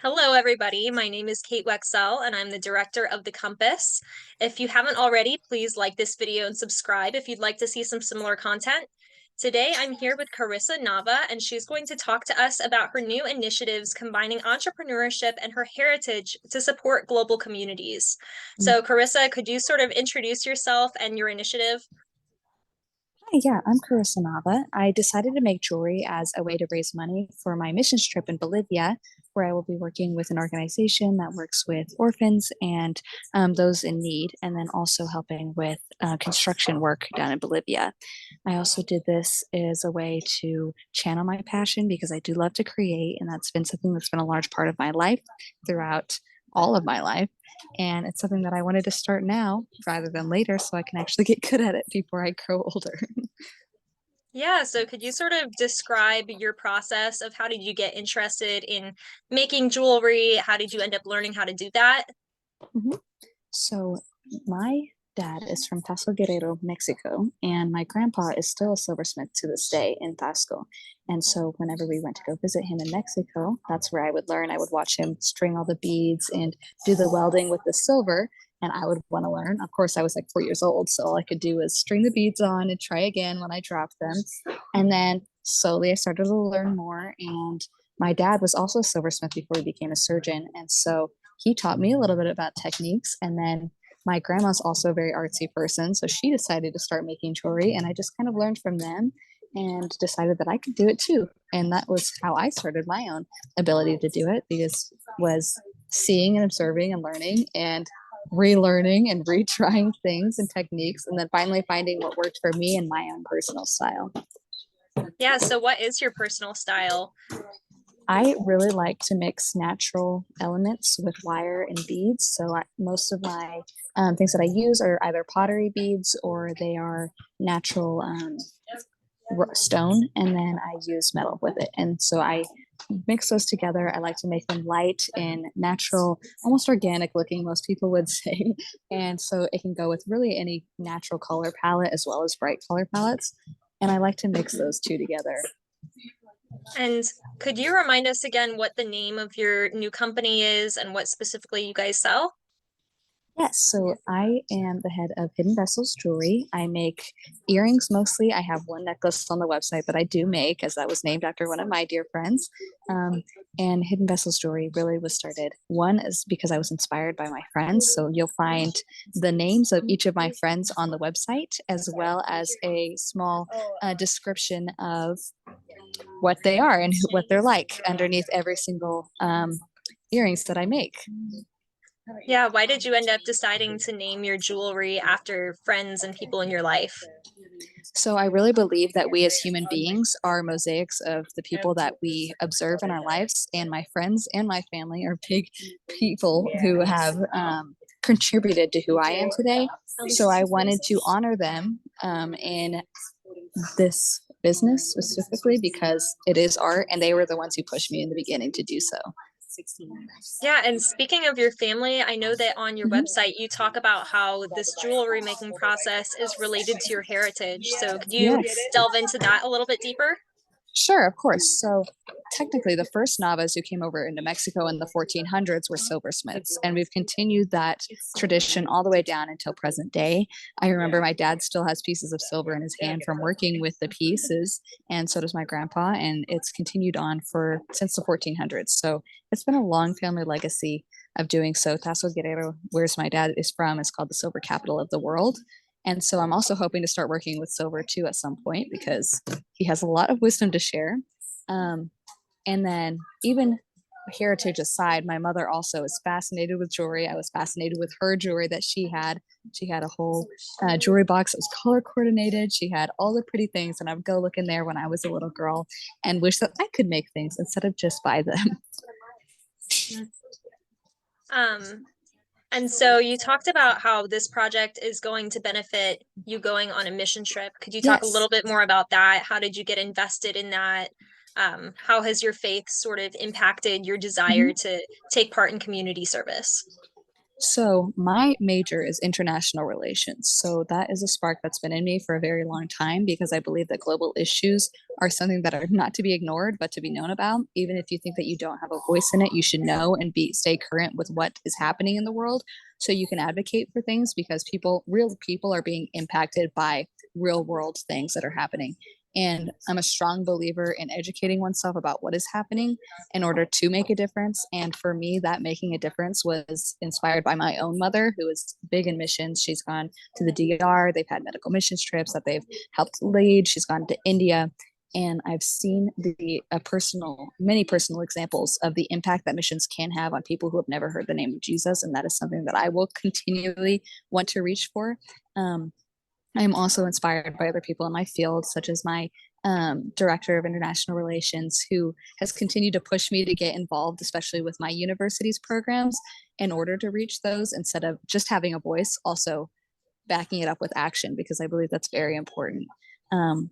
Hello, everybody. My name is Kate Wexell, and I'm the director of The Compass. If you haven't already, please like this video and subscribe if you'd like to see some similar content. Today, I'm here with Karissa Nava, and she's going to talk to us about her new initiatives combining entrepreneurship and her heritage to support global communities. So, Karissa, could you sort of introduce yourself and your initiative? Hi, yeah, I'm Karissa Nava. I decided to make jewelry as a way to raise money for my missions trip in Bolivia, where I will be working with an organization that works with orphans and those in need, and then also helping with construction work down in Bolivia. I also did this as a way to channel my passion because I do love to create, and that's been something that's been a large part of my life throughout all of my life. And it's something that I wanted to start now rather than later so I can actually get good at it before I grow older. Yeah, so could you sort of describe your process of how did you get interested in making jewelry? How did you end up learning how to do that? Mhm. So my dad is from Paso Guerrero, Mexico, and my grandpa is still a silversmith to this day in Tasco. And so whenever we went to go visit him in Mexico, that's where I would learn. I would watch him string all the beads and do the welding with the silver. And I would want to learn. Of course, I was like 4 years old, so all I could do was string the beads on and try again when I dropped them. And then slowly I started to learn more. And my dad was also a silversmith before he became a surgeon. And so he taught me a little bit about techniques. And then my grandma's also a very artsy person. So she decided to start making jewelry. And I just kind of learned from them and decided that I could do it too. And that was how I started my own ability to do it, because was seeing and observing and learning and relearning and retrying things and techniques, and then finally finding what worked for me and my own personal style. Yeah, so what is your personal style? I really like to mix natural elements with wire and beads. So most of my things that I use are either pottery beads or they are natural stone, and then I use metal with it. And so I mix those together. I like to make them light and natural, almost organic looking, most people would say. And so it can go with really any natural color palette as well as bright color palettes. And I like to mix those two together. And could you remind us again what the name of your new company is and what specifically you guys sell? Yes, so I am the head of Hidden Vessels Jewelry. I make earrings mostly. I have one necklace on the website that I do make, as that was named after one of my dear friends. Um, and Hidden Vessels Jewelry really was started. One is because I was inspired by my friends. So you'll find the names of each of my friends on the website, as well as a small description of what they are and what they're like underneath every single earrings that I make. Yeah, why did you end up deciding to name your jewelry after friends and people in your life? So I really believe that we as human beings are mosaics of the people that we observe in our lives, and my friends and my family are big people who have contributed to who I am today. So I wanted to honor them in this business specifically because it is art, and they were the ones who pushed me in the beginning to do so. Yeah, and speaking of your family, I know that on your Mhm. website you talk about how this jewelry making process is related to your heritage. So could you Yes. delve into that a little bit deeper? Sure, of course. So technically, the first Navas who came over into Mexico in the 1400s were silversmiths, and we've continued that tradition all the way down until present day. I remember my dad still has pieces of silver in his hand from working with the pieces, and so does my grandpa, and it's continued on for since the 1400s. So it's been a long family legacy of doing so. Tasso Guerrero, where my dad is from, is called the silver capital of the world. And so I'm also hoping to start working with silver too at some point because he has a lot of wisdom to share. Um, and then, even heritage aside, my mother also is fascinated with jewelry. I was fascinated with her jewelry that she had. She had a whole jewelry box that was color coordinated. She had all the pretty things, and I would go look in there when I was a little girl and wish that I could make things instead of just buy them. Um, and so you talked about how this project is going to benefit you going on a mission trip. Could you talk a Yes. little bit more about that? How did you get invested in that? How has your faith sort of impacted your desire Mhm. to take part in community service? So my major is international relations. So that is a spark that's been in me for a very long time because I believe that global issues are something that are not to be ignored, but to be known about. Even if you think that you don't have a voice in it, you should know and be stay current with what is happening in the world so you can advocate for things because real people are being impacted by real world things that are happening. And I'm a strong believer in educating oneself about what is happening in order to make a difference. And for me, that making a difference was inspired by my own mother, who is big in missions. She's gone to the DR, they've had medical missions trips that they've helped lead. She's gone to India. And I've seen many personal examples of the impact that missions can have on people who have never heard the name of Jesus. And that is something that I will continually want to reach for. I am also inspired by other people in my field, such as my director of international relations, who has continued to push me to get involved, especially with my university's programs, in order to reach those instead of just having a voice, also backing it up with action, because I believe that's very important. Um,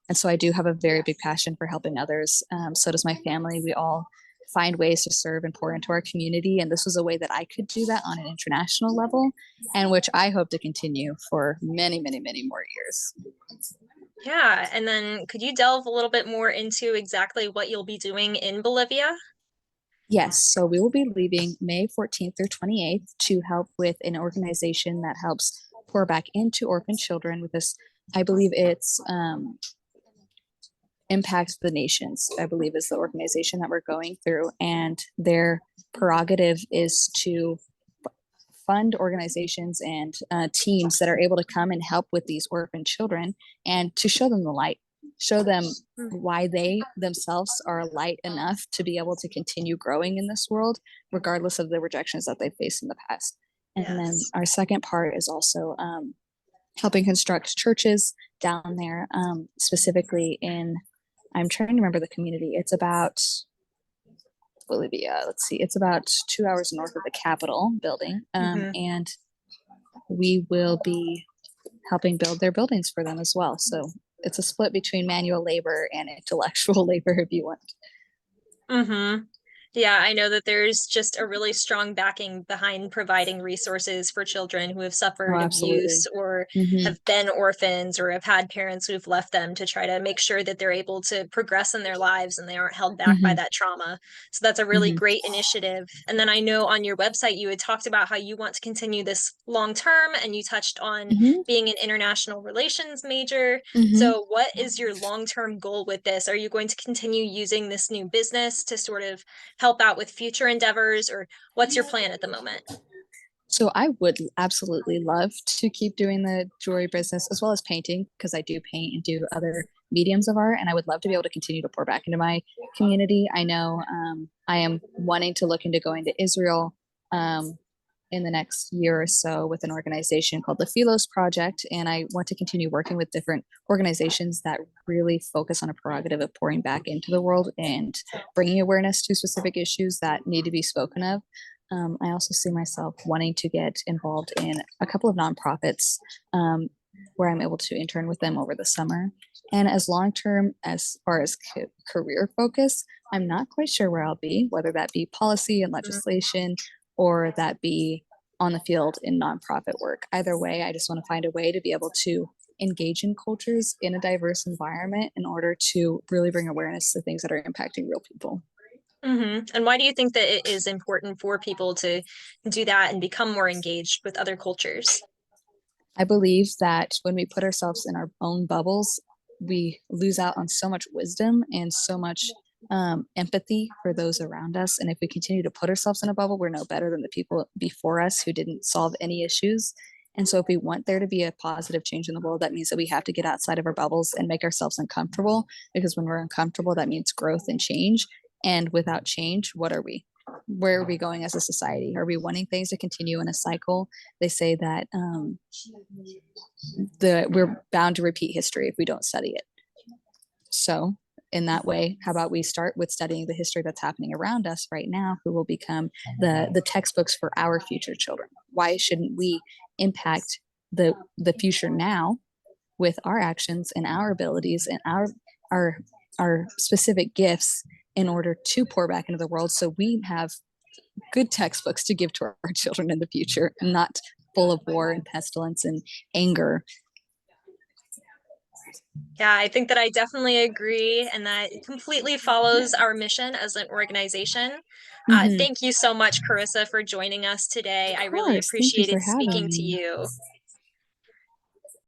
and so I do have a very big passion for helping others. So does my family. We all find ways to serve and pour into our community. And this was a way that I could do that on an international level, and which I hope to continue for many, many, many more years. Yeah, and then could you delve a little bit more into exactly what you'll be doing in Bolivia? Yes, so we will be leaving May 14th through 28th to help with an organization that helps pour back into orphan children with this. I believe it's Impact the Nations, I believe is the organization that we're going through. And their prerogative is to fund organizations and teams that are able to come and help with these orphan children and to show them the light, show them why they themselves are light enough to be able to continue growing in this world, regardless of the rejections that they've faced in the past. And then Yes. our second part is also helping construct churches down there, specifically in, I'm trying to remember the community. It's about Bolivia. Let's see, it's about 2 hours north of the Capitol building. Hmm. And we will be helping build their buildings for them as well. So it's a split between manual labor and intellectual labor, if you want. Hmm. Yeah, I know that there's just a really strong backing behind providing resources for children who have Oh, suffered absolutely. abuse or Mm-hmm. have been orphans or have had parents who've left them to try to make sure that they're able to progress in their lives and they aren't held back by Mm-hmm. that trauma. So that's a really Mm-hmm. great initiative. And then I know on your website you had talked about how you want to continue this long term and you touched on Mm-hmm. being an international relations major. Mm-hmm. So what is your long-term goal with this? Are you going to continue using this new business to sort of help out with future endeavors, or what's your plan at the moment? So I would absolutely love to keep doing the jewelry business as well as painting, because I do paint and do other mediums of art, and I would love to be able to continue to pour back into my community. I know I am wanting to look into going to Israel in the next year or so with an organization called the Philos Project, and I want to continue working with different organizations that really focus on a prerogative of pouring back into the world and bringing awareness to specific issues that need to be spoken of. I also see myself wanting to get involved in a couple of nonprofits um, where I'm able to intern with them over the summer. And as long term, as far as career focus, I'm not quite sure where I'll be, whether that be policy and legislation or that be on the field in nonprofit work. Either way, I just want to find a way to be able to engage in cultures in a diverse environment in order to really bring awareness to things that are impacting real people. And why do you think that it is important for people to do that and become more engaged with other cultures? I believe that when we put ourselves in our own bubbles, we lose out on so much wisdom and so much empathy for those around us. And if we continue to put ourselves in a bubble, we're no better than the people before us who didn't solve any issues. And so, if we want there to be a positive change in the world, that means that we have to get outside of our bubbles and make ourselves uncomfortable. Because when we're uncomfortable, that means growth and change. And without change, what are we? Where are we going as a society? Are we wanting things to continue in a cycle? They say that we're bound to repeat history if we don't study it. So in that way, how about we start with studying the history that's happening around us right now, who will become the textbooks for our future children? Why shouldn't we impact the future now with our actions and our abilities and our our specific gifts in order to pour back into the world so we have good textbooks to give to our children in the future, and not full of war and pestilence and anger. Yeah, I think that I definitely agree, and that completely follows our mission as an organization. Mm-hmm. Thank you so much, Karissa, for joining us today. Of I really course. Thank you appreciated for having speaking to me. you.